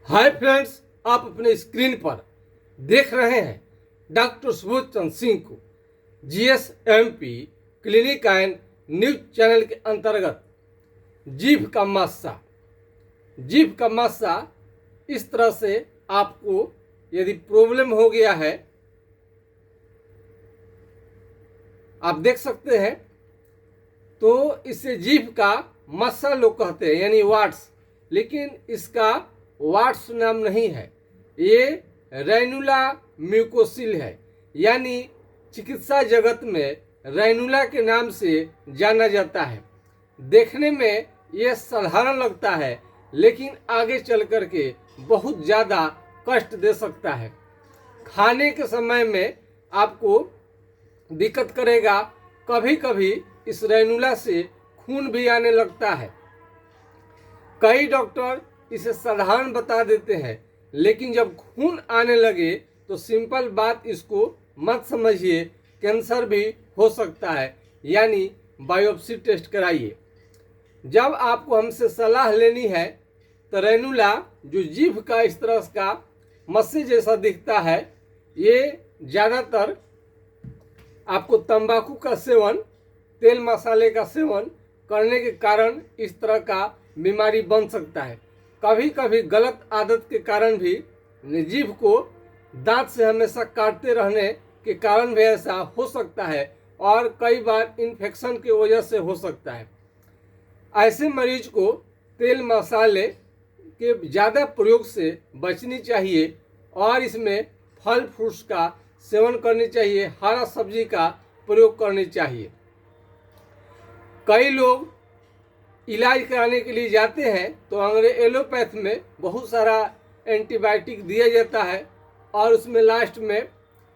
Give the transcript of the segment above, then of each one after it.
Hi friends, आप अपने screen पर देख रहे हैं डॉक्टर सुबोध चंद्र सिंह को जीएसएमपी क्लिनिक एंड न्यूज चैनल के अंतर्गत जीभ का मस्सा इस तरह से आपको यदि प्रॉब्लम हो गया है, आप देख सकते हैं, तो इसे जीभ का मस्सा लोग कहते हैं यानी वाट्स, लेकिन इसका वाट्स नाम नहीं है, ये रैनुला म्यूकोसिल है। यानी चिकित्सा जगत में रैनुला के नाम से जाना जाता है। देखने में ये साधारण लगता है, लेकिन आगे चल कर के बहुत ज़्यादा कष्ट दे सकता है। खाने के समय में आपको दिक्कत करेगा। कभी कभी इस रैनुला से खून भी आने लगता है। कई डॉक्टर इसे साधारण बता देते हैं, लेकिन जब खून आने लगे तो सिंपल बात इसको मत समझिए, कैंसर भी हो सकता है। यानी बायोप्सी टेस्ट कराइए। जब आपको हमसे सलाह लेनी है तो रैनुला जो जीभ का इस तरह का मस्से जैसा दिखता है, ये ज़्यादातर आपको तंबाकू का सेवन, तेल मसाले का सेवन करने के कारण इस तरह का बीमारी बन सकता है। कभी कभी गलत आदत के कारण भी जीभ को दांत से हमेशा काटते रहने के कारण भी ऐसा हो सकता है, और कई बार इन्फेक्शन की वजह से हो सकता है। ऐसे मरीज को तेल मसाले के ज़्यादा प्रयोग से बचनी चाहिए और इसमें फल फ्रूट्स का सेवन करनी चाहिए, हरा सब्जी का प्रयोग करनी चाहिए। कई लोग इलाज कराने के लिए जाते हैं तो अंग्रेज एलोपैथ में बहुत सारा एंटीबायोटिक दिया जाता है और उसमें लास्ट में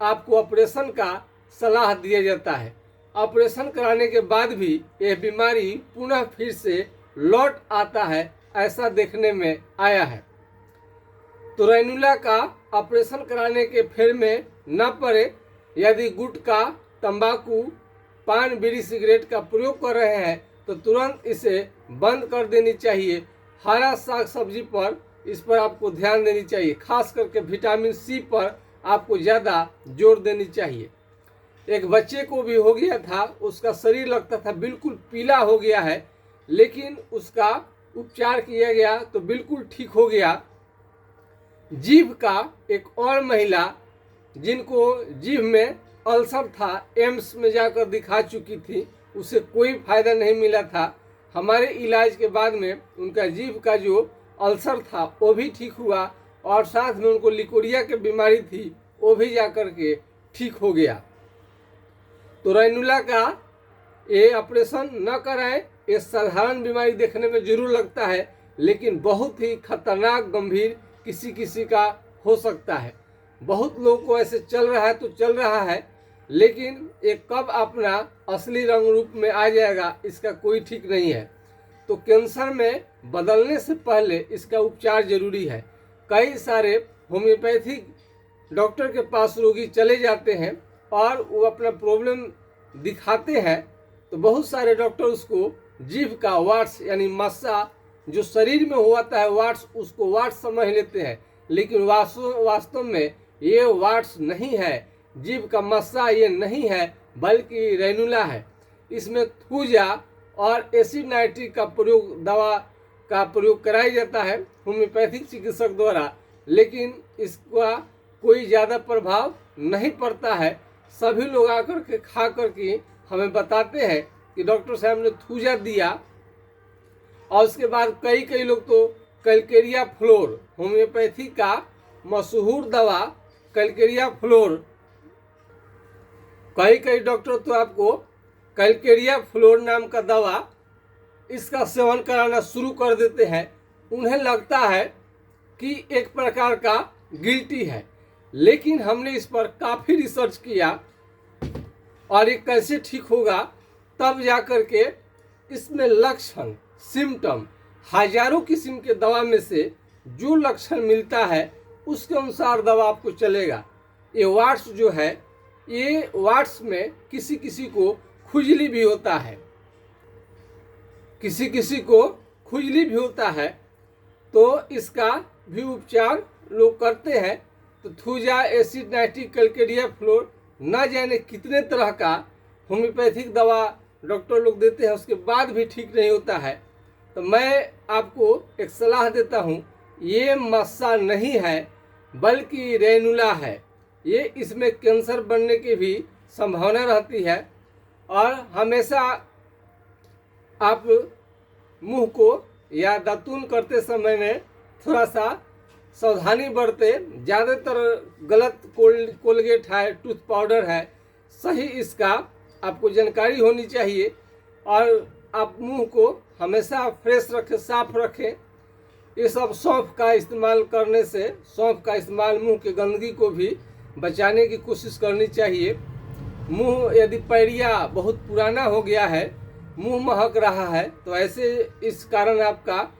आपको ऑपरेशन का सलाह दिया जाता है। ऑपरेशन कराने के बाद भी यह बीमारी पुनः फिर से लौट आता है, ऐसा देखने में आया है। तो रैनुला का ऑपरेशन कराने के फेर में न पड़े। यदि गुटखा, तंबाकू, पान, बीड़ी, सिगरेट का प्रयोग कर रहे हैं तो तुरंत इसे बंद कर देनी चाहिए। हरा साग सब्जी पर इस पर आपको ध्यान देनी चाहिए। खास करके विटामिन सी पर आपको ज़्यादा जोर देनी चाहिए। एक बच्चे को भी हो गया था, उसका शरीर लगता था बिल्कुल पीला हो गया है, लेकिन उसका उपचार किया गया तो बिल्कुल ठीक हो गया। जीभ का एक और महिला जिनको जीभ में अल्सर था, एम्स में जाकर दिखा चुकी थी, उसे कोई फायदा नहीं मिला था। हमारे इलाज के बाद में उनका जीभ का जो अल्सर था वो भी ठीक हुआ, और साथ में उनको लिकोरिया की बीमारी थी, वो भी जाकर के ठीक हो गया। तो रैनुला का ये ऑपरेशन न कराएं। ये साधारण बीमारी देखने में जरूर लगता है, लेकिन बहुत ही खतरनाक गंभीर किसी का हो सकता है। बहुत लोगों को ऐसे चल रहा है तो चल रहा है, लेकिन ये कब अपना असली रंग रूप में आ जाएगा इसका कोई ठीक नहीं है। तो कैंसर में बदलने से पहले इसका उपचार जरूरी है। कई सारे होम्योपैथिक डॉक्टर के पास रोगी चले जाते हैं और वो अपना प्रॉब्लम दिखाते हैं, तो बहुत सारे डॉक्टर उसको जीभ का वाट्स यानी मस्सा जो शरीर में होता है वाट्स, उसको वाट्स समझ लेते हैं, लेकिन वास्तव में ये वाट्स नहीं है। जीभ का मस्सा ये नहीं है, बल्कि रैनुला है। इसमें थूजा और एसिड नाइट्रिक का प्रयोग, दवा का प्रयोग कराया जाता है होम्योपैथिक चिकित्सक द्वारा, लेकिन इसका कोई ज़्यादा प्रभाव नहीं पड़ता है। सभी लोग आकर के खा कर के हमें बताते हैं कि डॉक्टर साहब ने थूजा दिया, और उसके बाद कई लोग तो कैलकेरिया फ्लोर, होम्योपैथी का मशहूर दवा कैलकेरिया फ्लोर, कई डॉक्टर तो आपको कैलकेरिया फ्लोर नाम का दवा इसका सेवन कराना शुरू कर देते हैं। उन्हें लगता है कि एक प्रकार का गिल्टी है, लेकिन हमने इस पर काफ़ी रिसर्च किया और ये कैसे ठीक होगा, तब जाकर के इसमें लक्षण, सिम्टम, हजारों किस्म के दवा में से जो लक्षण मिलता है उसके अनुसार दवा आपको चलेगा। ये वाट्स जो है, ये वाट्स में किसी को खुजली भी होता है, किसी को खुजली भी होता है, तो इसका भी उपचार लोग करते हैं, तो thuja, acid nitric, Calcarea floor, न जाने कितने तरह का होम्योपैथिक दवा डॉक्टर लोग देते हैं, उसके बाद भी ठीक नहीं होता है। तो मैं आपको एक सलाह देता हूँ, ये मस्सा नहीं है बल्कि रेनुला है। ये इसमें कैंसर बनने की भी संभावना रहती है। और हमेशा आप मुंह को या दातून करते समय में थोड़ा सा सावधानी बरते। ज़्यादातर गलत कोलगेट है, टूथ पाउडर है, सही इसका आपको जानकारी होनी चाहिए। और आप मुंह को हमेशा फ्रेश रखें, साफ रखें। ये सब सौंफ का इस्तेमाल करने से, सौंफ का इस्तेमाल मुंह की गंदगी को भी बचाने की कोशिश करनी चाहिए। मुंह यदि पैरिया बहुत पुराना हो गया है, मुंह महक रहा है, तो ऐसे इस कारण आपका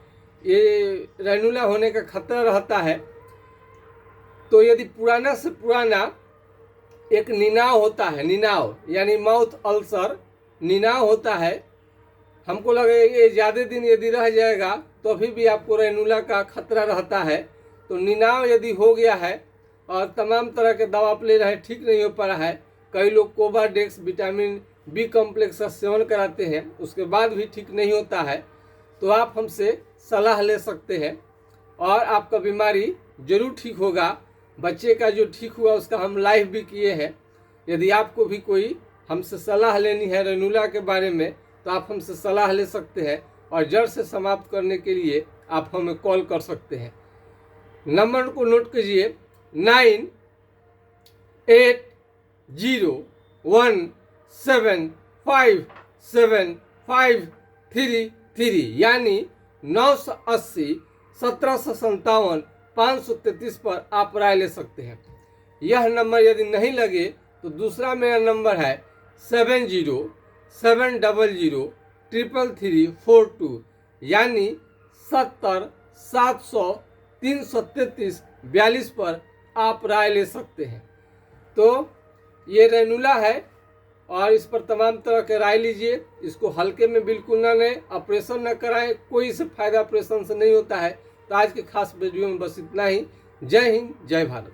ये रेनुला होने का खतरा रहता है। तो यदि पुराना से पुराना एक निनाव होता है, निनाव यानी माउथ अल्सर, निनाव होता है, हमको लगे ये ज़्यादा दिन यदि रह जाएगा तो अभी भी आपको रेनुला का खतरा रहता है। तो निनाव यदि हो गया है और तमाम तरह के दवा आप ले रहे हैं, ठीक नहीं हो पा रहा है, कई लोग कोबाडेक्स, विटामिन बी कॉम्प्लेक्स का सेवन कराते हैं, उसके बाद भी ठीक नहीं होता है, तो आप हमसे सलाह ले सकते हैं और आपका बीमारी जरूर ठीक होगा। बच्चे का जो ठीक हुआ उसका हम लाइव भी किए हैं। यदि आपको भी कोई हमसे सलाह लेनी है रेनुला के बारे में, तो आप हमसे सलाह ले सकते हैं और जड़ से समाप्त करने के लिए आप हमें कॉल कर सकते हैं। नंबर को नोट कीजिए, 988017575333, यानी 980 1757 533 पर आप राय ले सकते हैं। यह नंबर यदि नहीं लगे तो दूसरा मेरा नंबर है 7070333342, यानी 70 700 333 पर आप राय ले सकते हैं। तो ये रेनुला है और इस पर तमाम तरह के राय लीजिए। इसको हल्के में बिल्कुल ना लें, ऑपरेशन न कराएं, कोई से फायदा ऑपरेशन से नहीं होता है। तो आज के खास वीडियो में बस इतना ही। जय हिंद, जय भारत।